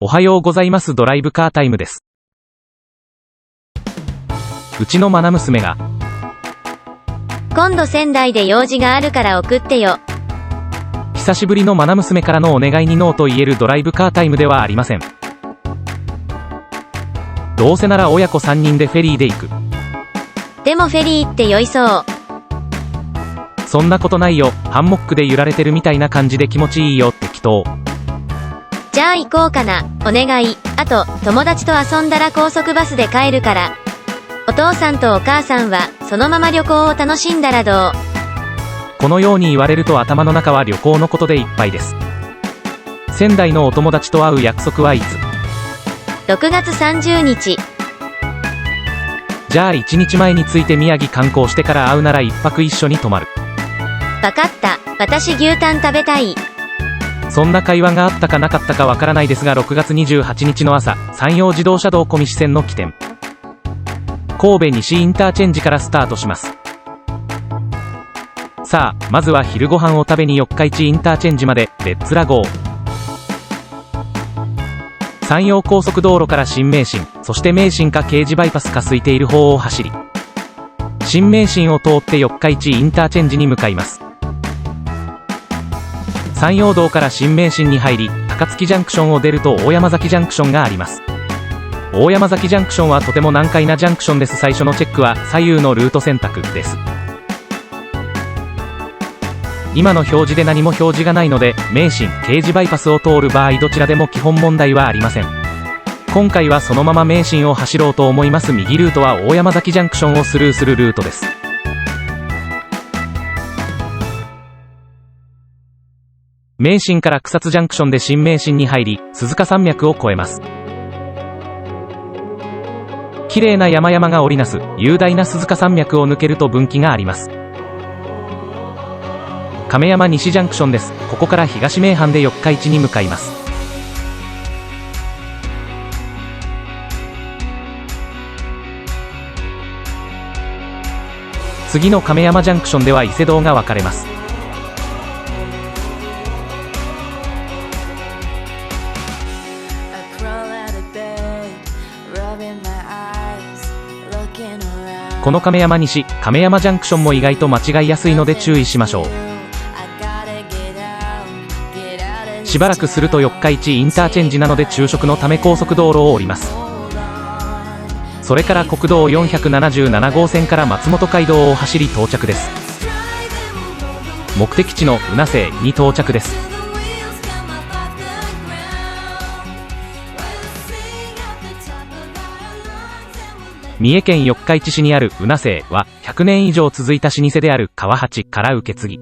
おはようございます。ドライブカータイムです。うちのマナ娘が、今度仙台で用事があるから送ってよ。久しぶりのマナ娘からのお願いにノーと言えるドライブカータイムではありません。どうせなら親子3人でフェリーで行く。でもフェリーって酔いそう。そんなことないよ。ハンモックで揺られてるみたいな感じで気持ちいいよ。適当。じゃあ行こうかな。お願い。あと、友達と遊んだら高速バスで帰るから。お父さんとお母さんは、そのまま旅行を楽しんだらどう？このように言われると頭の中は旅行のことでいっぱいです。仙台のお友達と会う約束はいつ？6月30日。じゃあ1日前について宮城観光してから会うなら1泊一緒に泊まる。わかった。私牛タン食べたい。そんな会話があったかなかったかわからないですが、6月28日の朝、山陽自動車道小道線の起点、神戸西インターチェンジからスタートします。さあ、まずは昼ご飯を食べに四日市インターチェンジまで、レッツラゴー。山陽高速道路から新名神、そして名神か京滋バイパスか空いている方を走り、新名神を通って四日市インターチェンジに向かいます。山陽道から新名神に入り、高槻ジャンクションを出ると大山崎ジャンクションがあります。大山崎ジャンクションはとても難解なジャンクションです。最初のチェックは左右のルート選択です。今の表示で何も表示がないので、名神、京滋バイパスを通る場合どちらでも基本問題はありません。今回はそのまま名神を走ろうと思います。右ルートは大山崎ジャンクションをスルーするルートです。名神から草津ジャンクションで新名神に入り、鈴鹿山脈を越えます。綺麗な山々が織りなす雄大な鈴鹿山脈を抜けると分岐があります。亀山西ジャンクションです。ここから東名阪で四日市に向かいます。次の亀山ジャンクションでは伊勢道が分かれます。この亀山西、亀山ジャンクションも意外と間違いやすいので注意しましょう。しばらくすると四日市インターチェンジなので昼食のため高速道路を降ります。それから国道477号線から松本街道を走り到着です。目的地の宇那生に到着です。三重県四日市市にある宇那生は100年以上続いた老舗である川八から受け継ぎ、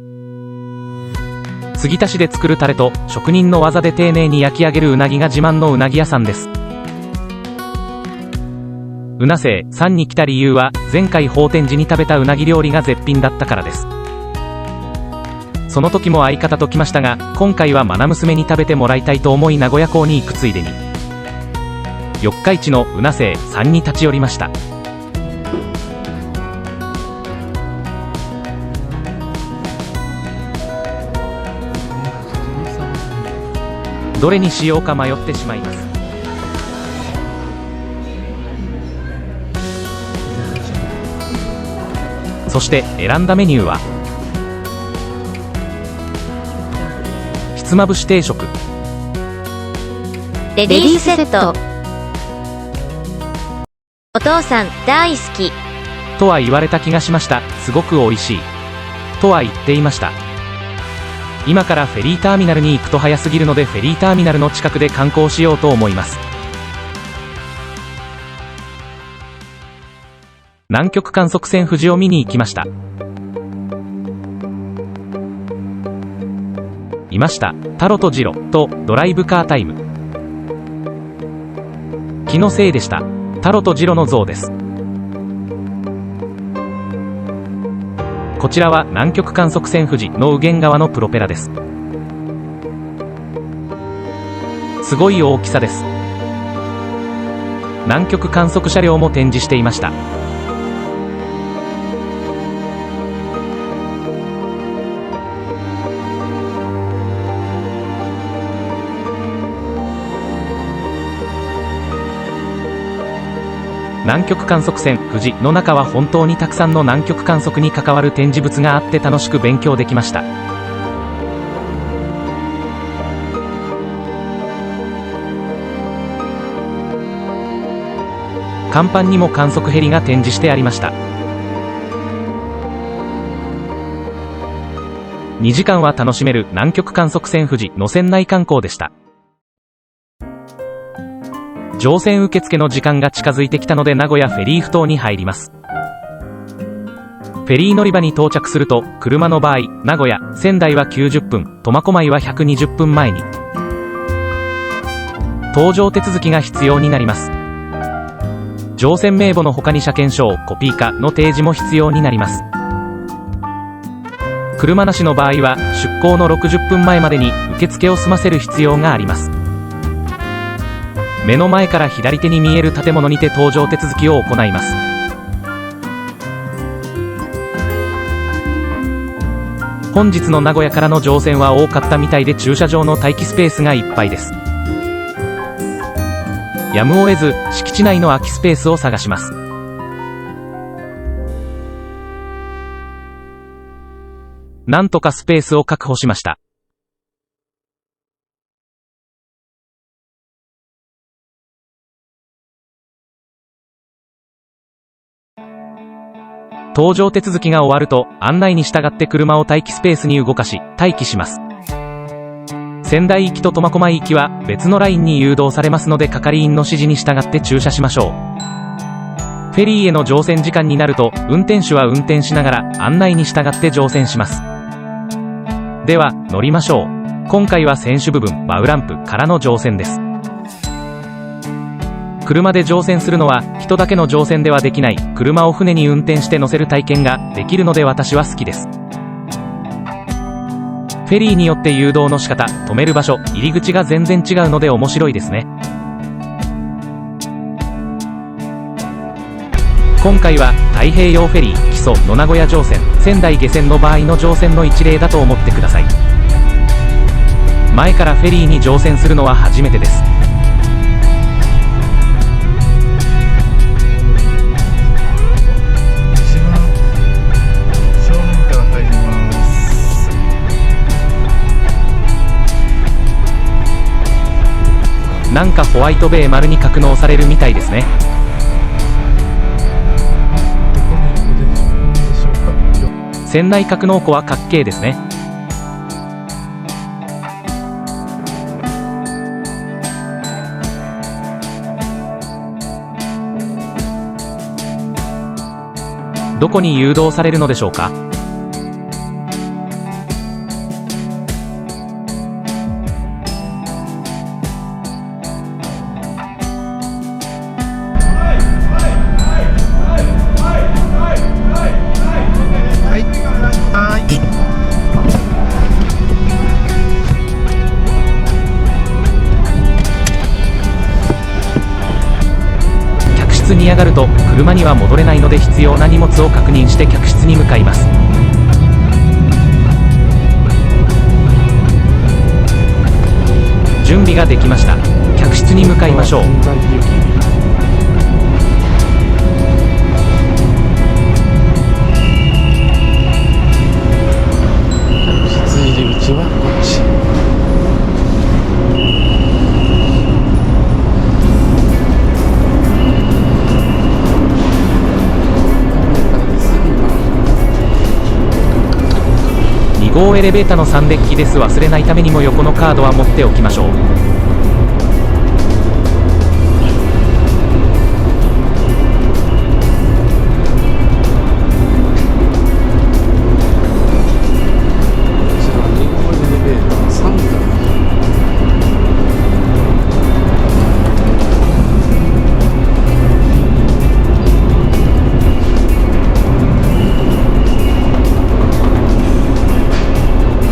継ぎ足しで作るタレと職人の技で丁寧に焼き上げるうなぎが自慢のうなぎ屋さんです。宇那生さんに来た理由は、前回法天寺に食べたうなぎ料理が絶品だったからです。その時も相方と来ましたが、今回はマナ娘に食べてもらいたいと思い名古屋港に行くついでに四日市の宇那生さんに立ち寄りました。どれにしようか迷ってしまいます。そして選んだメニューはひつまぶし定食、レディーセット。お父さん大好きとは言われた気がしました。すごく美味しいとは言っていました。今からフェリーターミナルに行くと早すぎるので、フェリーターミナルの近くで観光しようと思います。南極観測船富士を見に行きました。いました。タロとジロとドライブカータイム。気のせいでした。タロとジロの像です。こちらは南極観測船富士の右舷側のプロペラです。すごい大きさです。南極観測車両も展示していました。南極観測船富士の中は本当にたくさんの南極観測に関わる展示物があって楽しく勉強できました。甲板にも観測ヘリが展示してありました。2時間は楽しめる南極観測船富士の船内観光でした。乗船受付の時間が近づいてきたので名古屋フェリー埠頭に入ります。フェリー乗り場に到着すると、車の場合名古屋仙台は90分、苫小牧は120分前に搭乗手続きが必要になります。乗船名簿の他に車検証コピー化の提示も必要になります。車なしの場合は出港の60分前までに受付を済ませる必要があります。目の前から左手に見える建物にて搭乗手続きを行います。本日の名古屋からの乗船は多かったみたいで駐車場の待機スペースがいっぱいです。やむを得ず敷地内の空きスペースを探します。なんとかスペースを確保しました。搭乗手続きが終わると案内に従って車を待機スペースに動かし待機します。仙台行きと苫小牧行きは別のラインに誘導されますので係員の指示に従って駐車しましょう。フェリーへの乗船時間になると運転手は運転しながら案内に従って乗船します。では乗りましょう。今回は船首部分バウランプからの乗船です。車で乗船するのは人だけの乗船ではできない、車を船に運転して乗せる体験ができるので私は好きです。フェリーによって誘導の仕方、止める場所、入り口が全然違うので面白いですね。今回は太平洋フェリー基礎の名古屋乗船仙台下船の場合の乗船の一例だと思ってください。前からフェリーに乗船するのは初めてです。なんかホワイトベイ丸に格納されるみたいですね。船内格納庫はかっけーですね。どこに誘導されるのでしょうか。に上がると車には戻れないので必要な荷物を確認して客室に向かいます。準備ができました。客室に向かいましょう。客室入り口はこっち。2号エレベーターの3デッキです。忘れないためにも横のカードは持っておきましょう。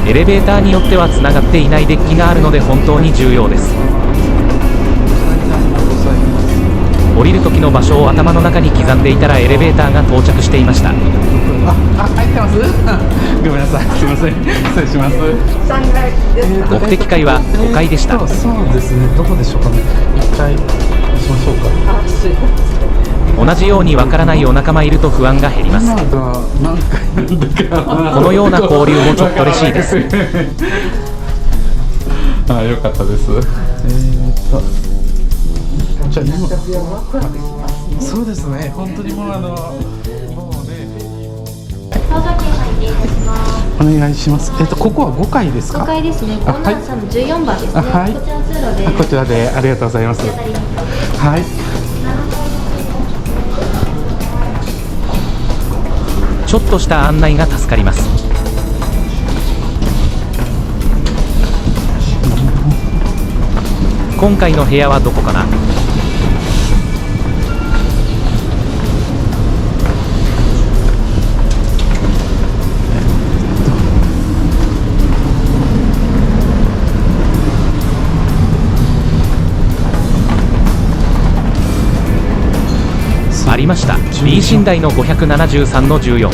エレベーターによってはつながっていないデッキがあるので本当に重要です。降りる時の場所を頭の中に刻んでいたらエレベーターが到着していました。入ってますごめんなさい、すいません、失礼します。3階です。目的階は5階でした。そうですね、どこでしょうかね。1階にしましょうか。あ、すいません。同じようにわからないお仲間いると不安が減ります。今が何回なんだかこのような交流もちょっと嬉しいです。あ、よかったです。じゃあ今、そうですね。本当にもうもうね。操作券入っていたします。お願いします。ここは5階ですか？ 5階ですね。コーナーさんの14番ですね。はい。こちら通路です。こちらでありがとうございます。はい。ちょっとした案内が助かります。今回の部屋はどこかな？ありました。 B 寝台の573の14。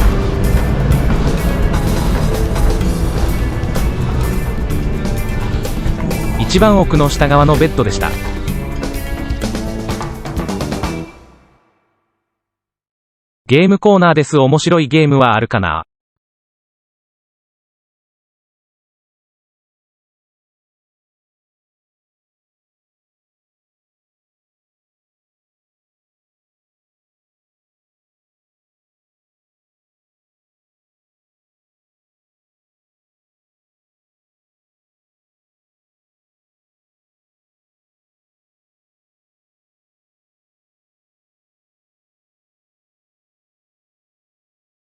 一番奥の下側のベッドでした。ゲームコーナーです。面白いゲームはあるかな？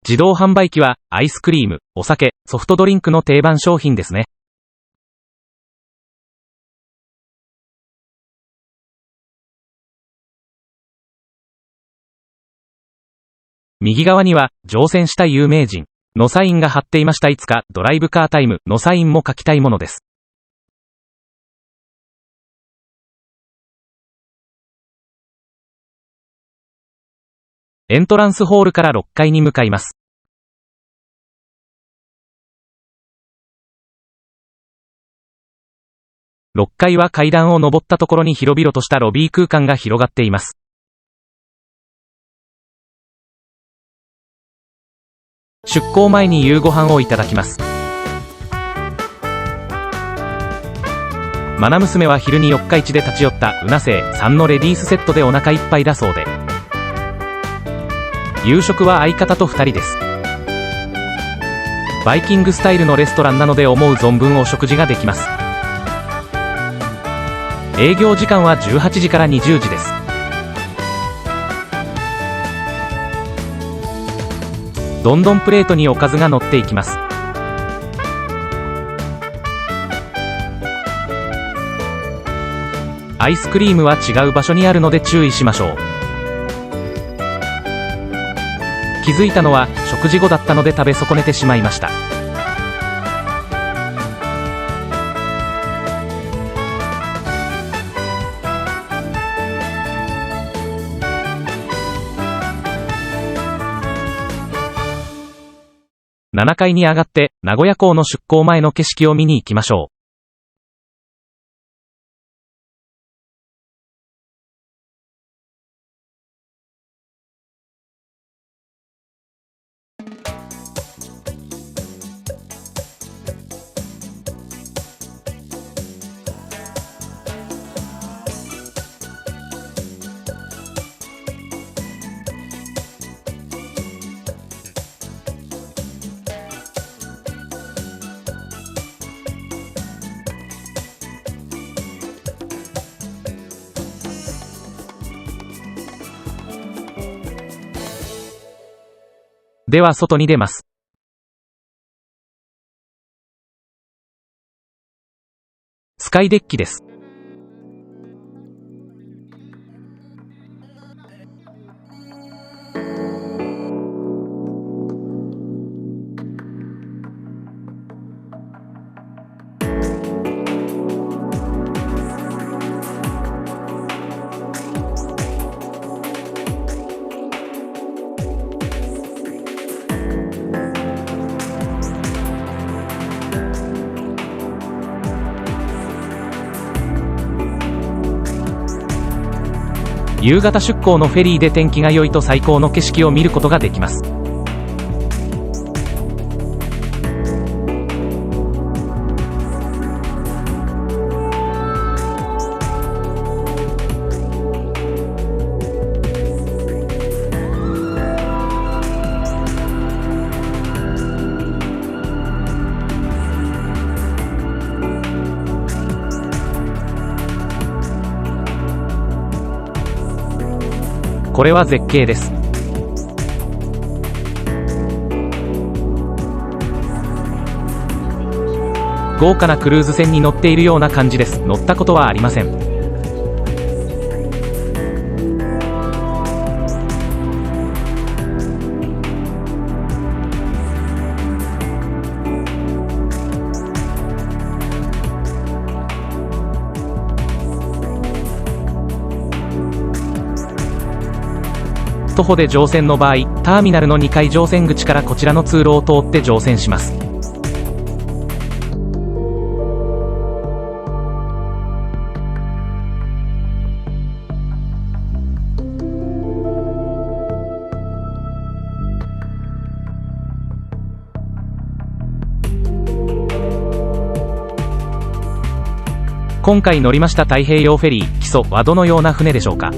自動販売機はアイスクリーム、お酒、ソフトドリンクの定番商品ですね。右側には乗船した有名人のサインが貼っていました。いつかドライブカータイムのサインも書きたいものです。エントランスホールから6階に向かいます。6階は階段を上ったところに広々としたロビー空間が広がっています。出港前に夕ご飯をいただきます。マナ娘は昼に四日市で立ち寄ったうなせい3のレディースセットでお腹いっぱいだそうで、夕食は相方と2人です。バイキングスタイルのレストランなので思う存分お食事ができます。営業時間は18時から20時です。どんどんプレートにおかずが乗っていきます。アイスクリームは違う場所にあるので注意しましょう。気づいたのは食事後だったので食べ損ねてしまいました。7階に上がって名古屋港の出港前の景色を見に行きましょう。では外に出ます。スカイデッキです。夕方出港のフェリーで天気が良いと最高の景色を見ることができます。これは絶景です。豪華なクルーズ船に乗っているような感じです。乗ったことはありません。徒歩で乗船の場合、ターミナルの2階乗船口からこちらの通路を通って乗船します。今回乗りました太平洋フェリー、木曽はどのような船でしょうか。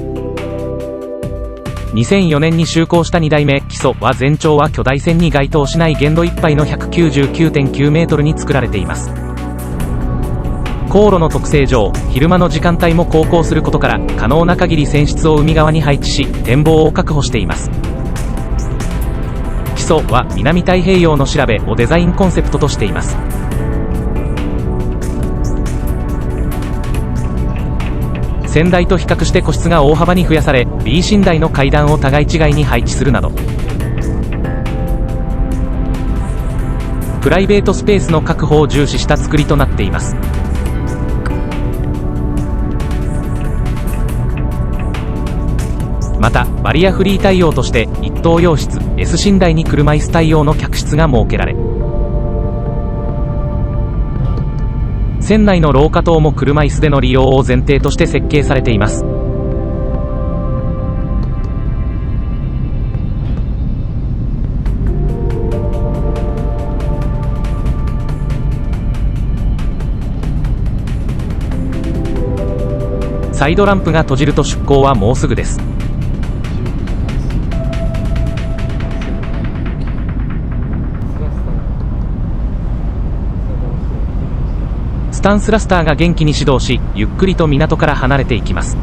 2004年に就航した2代目木曽は全長は巨大船に該当しない限度いっぱいの 199.9 メートルに作られています。航路の特性上、昼間の時間帯も航行することから可能な限り船室を海側に配置し展望を確保しています。木曽は南太平洋の調べをデザインコンセプトとしています。先代と比較して個室が大幅に増やされ B 寝台の階段を互い違いに配置するなどプライベートスペースの確保を重視した作りとなっています。またバリアフリー対応として一等洋室 S 寝台に車椅子対応の客室が設けられ、船内の廊下等も車椅子での利用を前提として設計されています。サイドランプが閉じると出港はもうすぐです。スタンスラスターが元気に始動し、ゆっくりと港から離れていきます。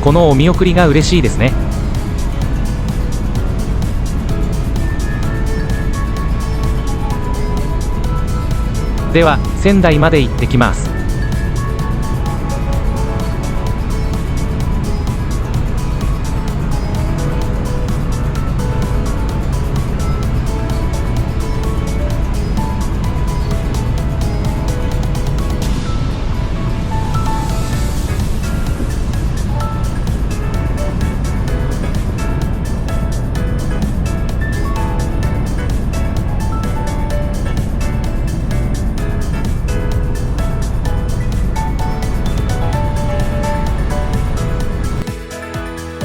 このお見送りが嬉しいですね。では仙台まで行ってきます。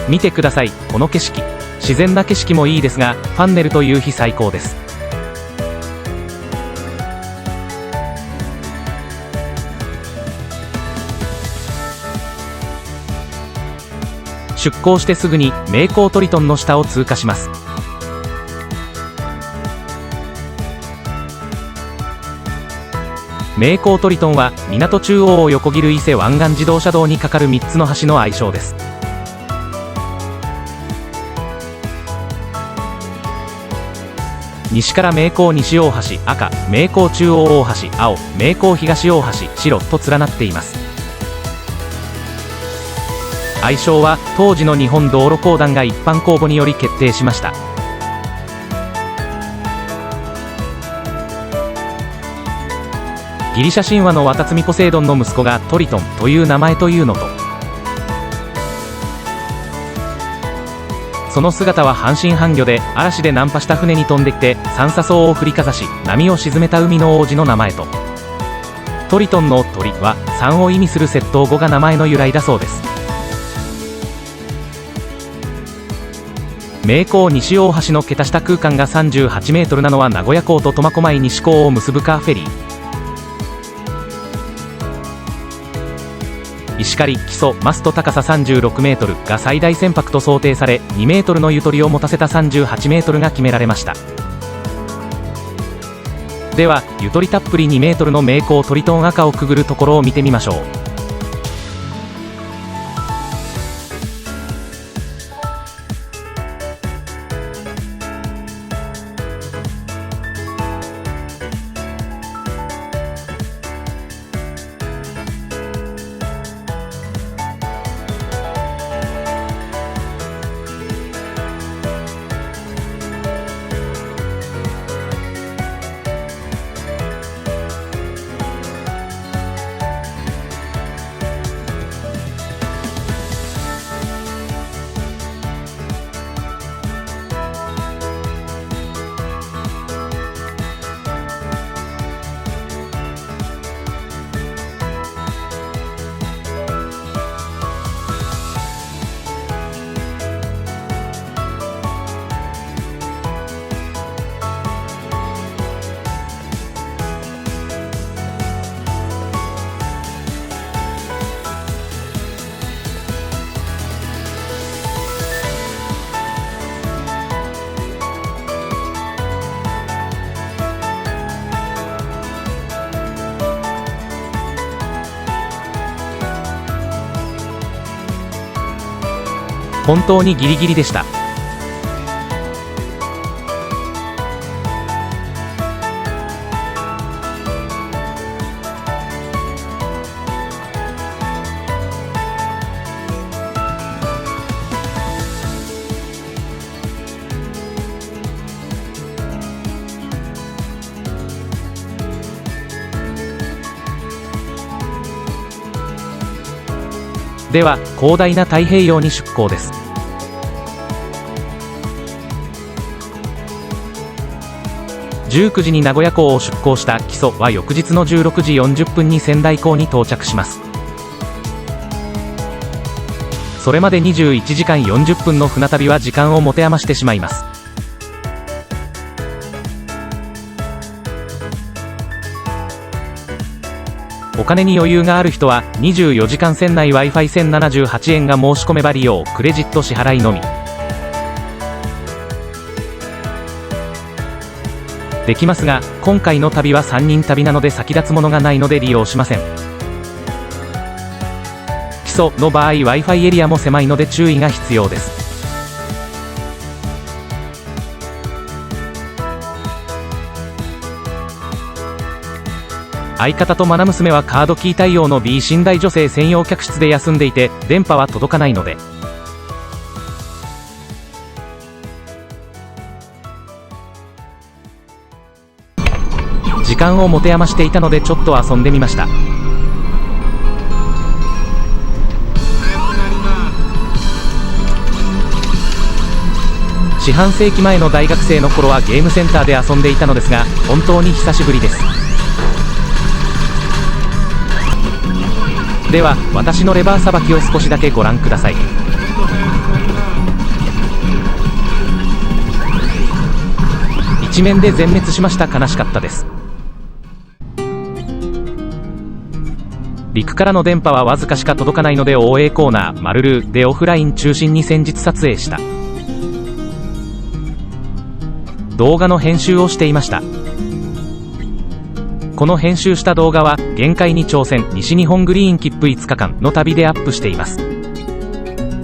見てください、この景色。自然な景色もいいですが、ファンネルと夕日最高です。出港してすぐに名港トリトンの下を通過します。名港トリトンは港中央を横切る伊勢湾岸自動車道に架かる3つの橋の愛称です。西から名港西大橋赤、名港中央大橋青、名港東大橋白と連なっています。愛称は当時の日本道路公団が一般公募により決定しました。ギリシャ神話のワタツミポセイドンの息子がトリトンという名前というのと、その姿は半信半疑で嵐で難破した船に飛んできて三叉草を振りかざし波を沈めた海の王子の名前と、トリトンの鳥は3を意味する窃盗語が名前の由来だそうです。名港西大橋の桁下空間が38メートルなのは名古屋港と苫小牧西港を結ぶカーフェリー。石狩基礎マスト高さ36メートルが最大船舶と想定され、2メートルのゆとりを持たせた38メートルが決められました。ではゆとりたっぷり2メートルの名港トリトン赤をくぐるところを見てみましょう。本当にギリギリでした。では広大な太平洋に出港です。19時に名古屋港を出港した基礎は翌日の16時40分に仙台港に到着します。それまで21時間40分の船旅は時間を持て余してしまいます。お金に余裕がある人は24時間船内 Wi-Fi1078 円が申し込めば利用、クレジット支払いのみできますが、今回の旅は3人旅なので先立つものがないので利用しません。基礎の場合 Wi-Fi エリアも狭いので注意が必要です。相方と愛娘はカードキー対応の B 寝台女性専用客室で休んでいて電波は届かないので、時間を持て余していたのでちょっと遊んでみました。四半世紀前の大学生の頃はゲームセンターで遊んでいたのですが、本当に久しぶりです。では私のレバーさばきを少しだけご覧ください。一面で全滅しました。悲しかったです。陸からの電波はわずかしか届かないので OA コーナーマルルーでオフライン中心に先日撮影した動画の編集をしていました。この編集した動画は限界に挑戦西日本グリーン切符5日間の旅でアップしています。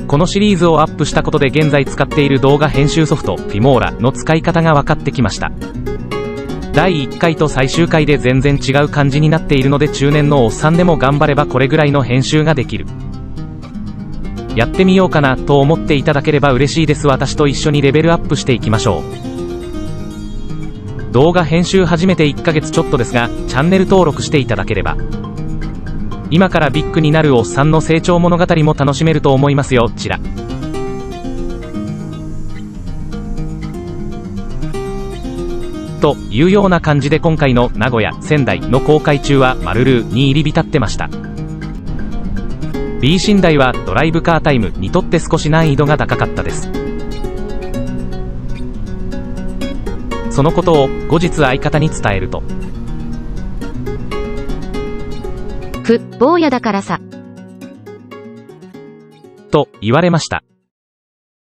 このシリーズをアップしたことで現在使っている動画編集ソフトフィモーラの使い方が分かってきました。第1回と最終回で全然違う感じになっているので中年のおっさんでも頑張ればこれぐらいの編集ができる。やってみようかなと思っていただければ嬉しいです。私と一緒にレベルアップしていきましょう。動画編集始めて1ヶ月ちょっとですが、チャンネル登録していただければ、今からビッグになるおっさんの成長物語も楽しめると思いますよ。ちらというような感じで、今回の名古屋仙台の公開中はマルルーに入り浸ってました。 B 寝台はドライブカータイムにとって少し難易度が高かったです。そのことを後日相方に伝えると、坊やだからさと言われました。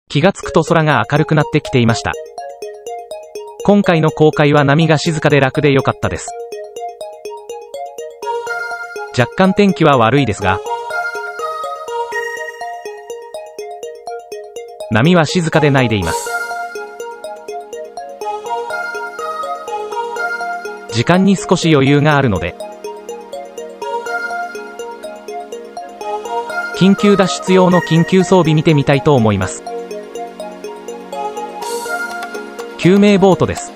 気がつくと空が明るくなってきていました。今回の公開は波が静かで楽で良かったです。若干天気は悪いですが、波は静かでないでいます。時間に少し余裕があるので、緊急脱出用の緊急装備見てみたいと思います。救命ボートです。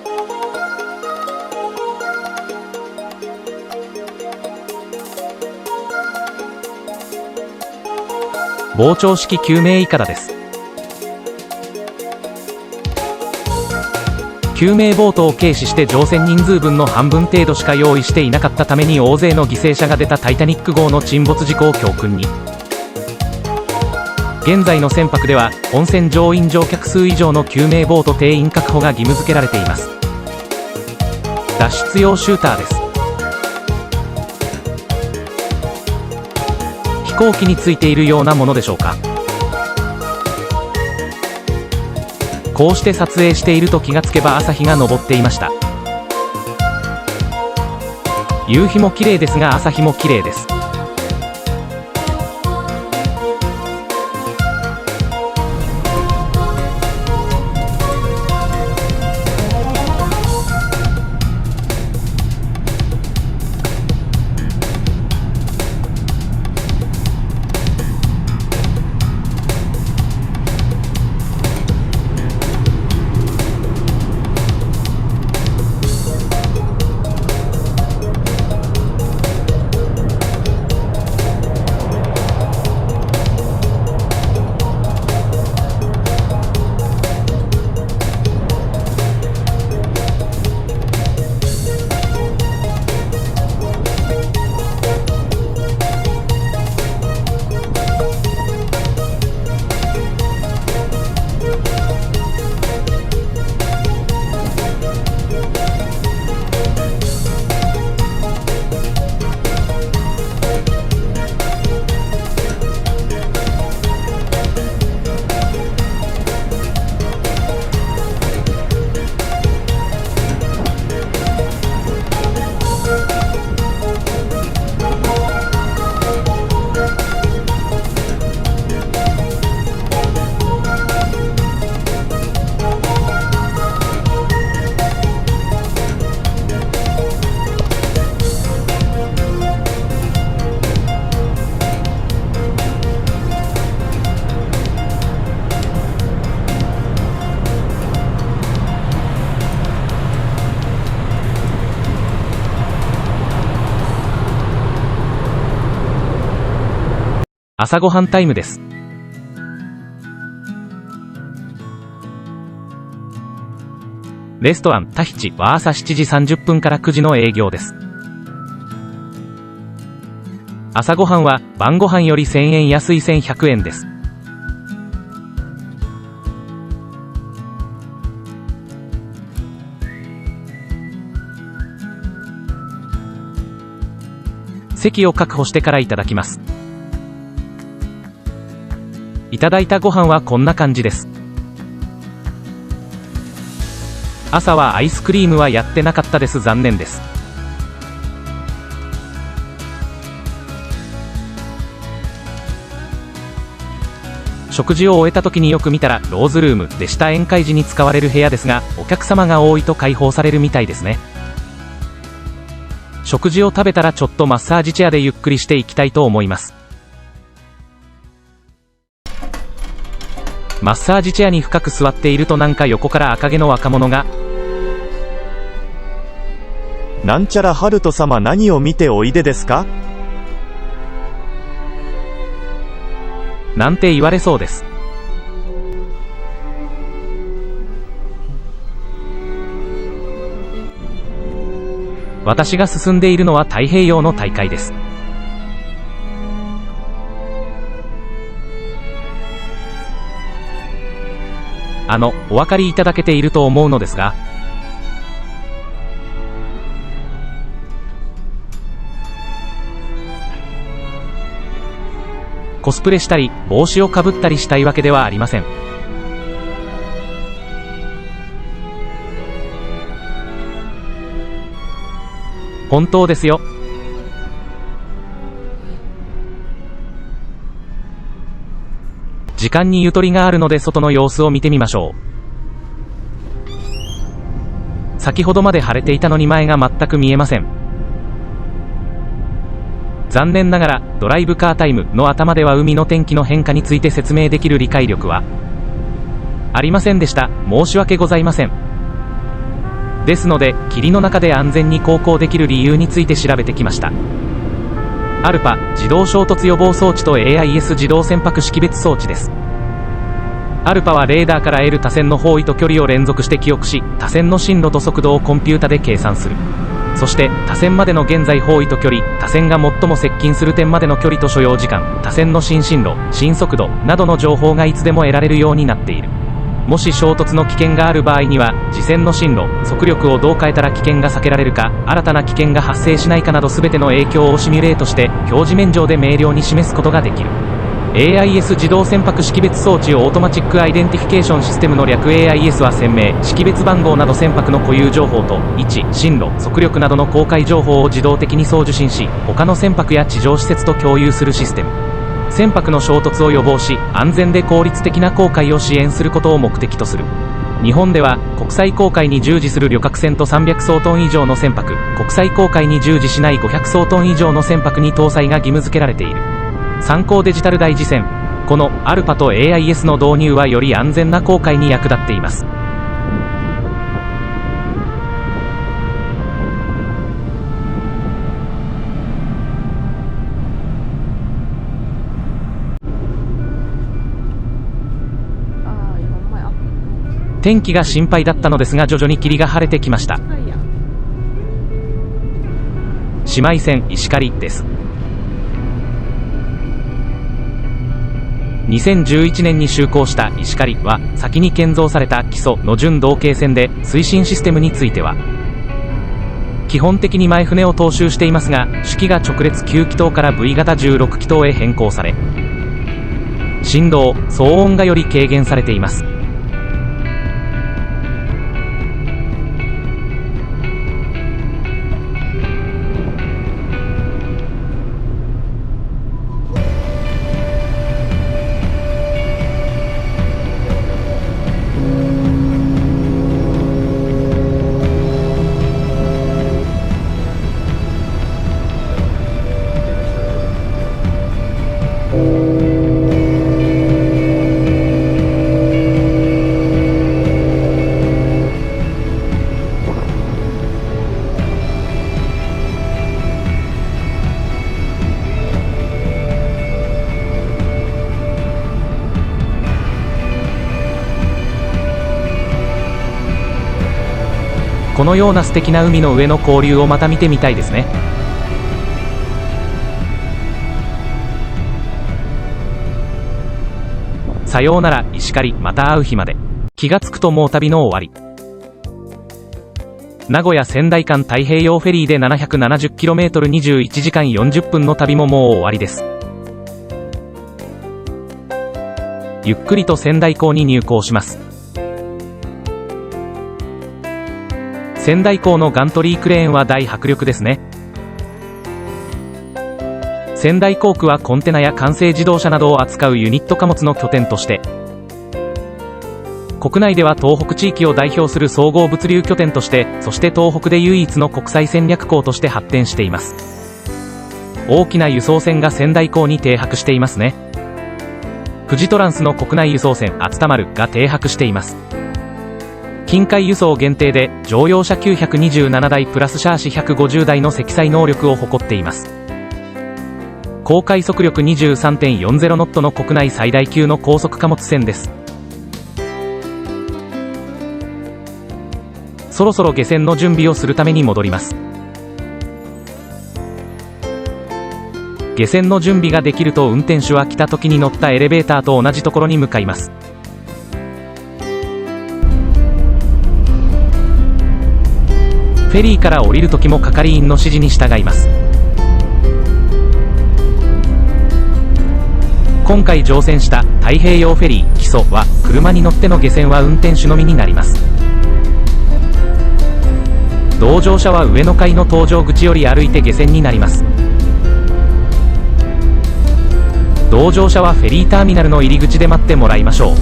膨張式救命いかだです。救命ボートを軽視して乗船人数分の半分程度しか用意していなかったために、大勢の犠牲者が出たタイタニック号の沈没事故を教訓に、現在の船舶では本船乗員乗客数以上の救命ボート定員確保が義務付けられています。脱出用シューターです。飛行機についているようなものでしょうか。こうして撮影していると気がつけば朝日が昇っていました。夕日も綺麗ですが、朝日も綺麗です。朝ごはんタイムです。レストランタヒチは朝7時30分から9時の営業です。朝ごはんは晩ご飯より1000円安い1100円です。席を確保してからいただきます。いただいたご飯はこんな感じです。朝はアイスクリームはやってなかったです。残念です。食事を終えた時によく見たらローズルームでした。宴会時に使われる部屋ですが、お客様が多いと開放されるみたいですね。食事を食べたらちょっとマッサージチェアでゆっくりしていきたいと思います。マッサージチェアに深く座っていると、なんか横から赤毛の若者がなんちゃらハルト様、何を見ておいでですか？なんて言われそうです。私が進んでいるのは太平洋の大海です。お分かりいただけていると思うのですが、コスプレしたり帽子をかぶったりしたいわけではありません。本当ですよ。時間にゆとりがあるので外の様子を見てみましょう。先ほどまで晴れていたのに前が全く見えません。残念ながらドライブカータイムの頭では海の天気の変化について説明できる理解力はありませんでした。申し訳ございません。ですので霧の中で安全に航行できる理由について調べてきました。アルパ自動衝突予防装置と AIS 自動船舶識別装置です。アルパはレーダーから得る他船の方位と距離を連続して記憶し、他船の進路と速度をコンピュータで計算する。そして他船までの現在方位と距離、他船が最も接近する点までの距離と所要時間、他船の新進路、新速度などの情報がいつでも得られるようになっている。もし衝突の危険がある場合には、次戦の進路、速力をどう変えたら危険が避けられるか、新たな危険が発生しないかなど全ての影響をシミュレートして表示面上で明瞭に示すことができる。AIS 自動船舶識別装置オートマチックアイデンティフィケーションシステムの略。 AIS は船名、識別番号など船舶の固有情報と位置、進路、速力などの航海情報を自動的に送受信し、他の船舶や地上施設と共有するシステム。船舶の衝突を予防し、安全で効率的な航海を支援することを目的とする。日本では国際航海に従事する旅客船と300総トン以上の船舶、国際航海に従事しない500総トン以上の船舶に搭載が義務付けられている。参考デジタル大次船。このアルパと AIS の導入はより安全な航海に役立っています。天気が心配だったのですが、徐々に霧が晴れてきました。姉妹船石狩です。2011年に就航した石狩は、先に建造された基礎の準同型船で、推進システムについては基本的に前船を踏襲していますが、主機が直列9気筒から V 型16気筒へ変更され、振動、騒音がより軽減されています。このような素敵な海の上の交流をまた見てみたいですね。さようなら石狩、また会う日まで。気がつくともう旅の終わり。名古屋仙台間太平洋フェリーで 770km21 時間40分の旅ももう終わりです。ゆっくりと仙台港に入港します。仙台港のガントリークレーンは大迫力ですね。仙台航空はコンテナや完成自動車などを扱うユニット貨物の拠点として、国内では東北地域を代表する総合物流拠点として、そして東北で唯一の国際戦略港として発展しています。大きな輸送船が仙台港に停泊していますね。富士トランスの国内輸送船熱田丸が停泊しています。近海輸送限定で乗用車927台プラスシャーシ150台の積載能力を誇っています。航海速力 23.40 ノットの国内最大級の高速貨物船です。そろそろ下船の準備をするために戻ります。下船の準備ができると運転手は来た時に乗ったエレベーターと同じところに向かいます。フェリーから降りる時も係員の指示に従います。今回乗船した太平洋フェリー木曽は車に乗っての下船は運転手のみになります。同乗者は上の階の搭乗口より歩いて下船になります。同乗者はフェリーターミナルの入り口で待ってもらいましょう。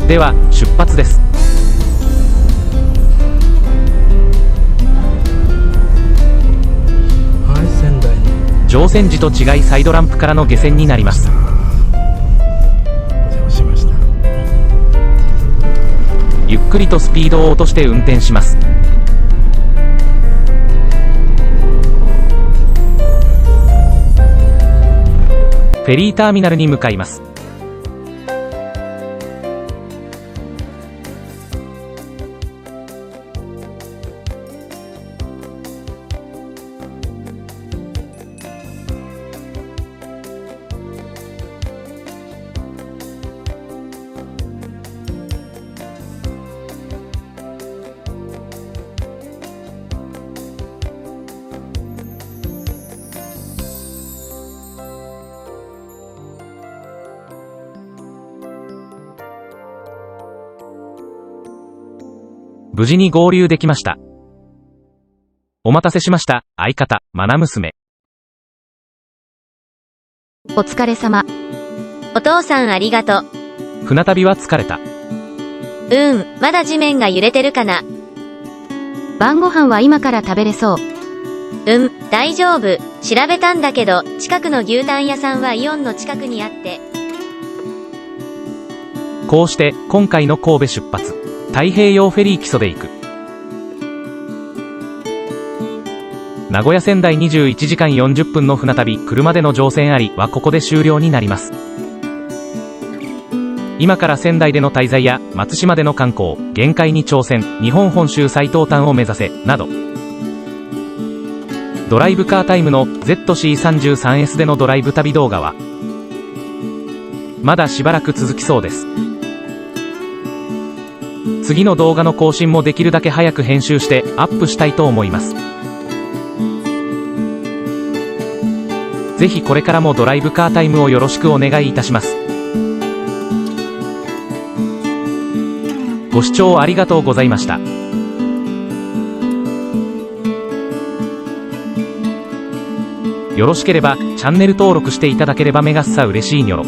では出発です。はい、仙台に乗船時と違いサイドランプからの下船になります。お邪魔しました。ゆっくりとスピードを落として運転します。フェリーターミナルに向かいます。無事に合流できました。お待たせしました。相方、マナ娘。お疲れ様。お父さんありがとう。船旅は疲れた。まだ地面が揺れてるかな。晩ご飯は今から食べれそう。大丈夫。調べたんだけど、近くの牛タン屋さんはイオンの近くにあって。こうして今回の神戸出発、太平洋フェリー木曽で行く。名古屋仙台21時間40分の船旅、車での乗船ありはここで終了になります。今から仙台での滞在や松島での観光、限界に挑戦、日本本州最東端を目指せなど、ドライブカータイムの ZC33S でのドライブ旅動画はまだしばらく続きそうです。次の動画の更新もできるだけ早く編集してアップしたいと思います。ぜひこれからもドライブカータイムをよろしくお願いいたします。ご視聴ありがとうございました。よろしければチャンネル登録していただければめがっさ嬉しいにょろ。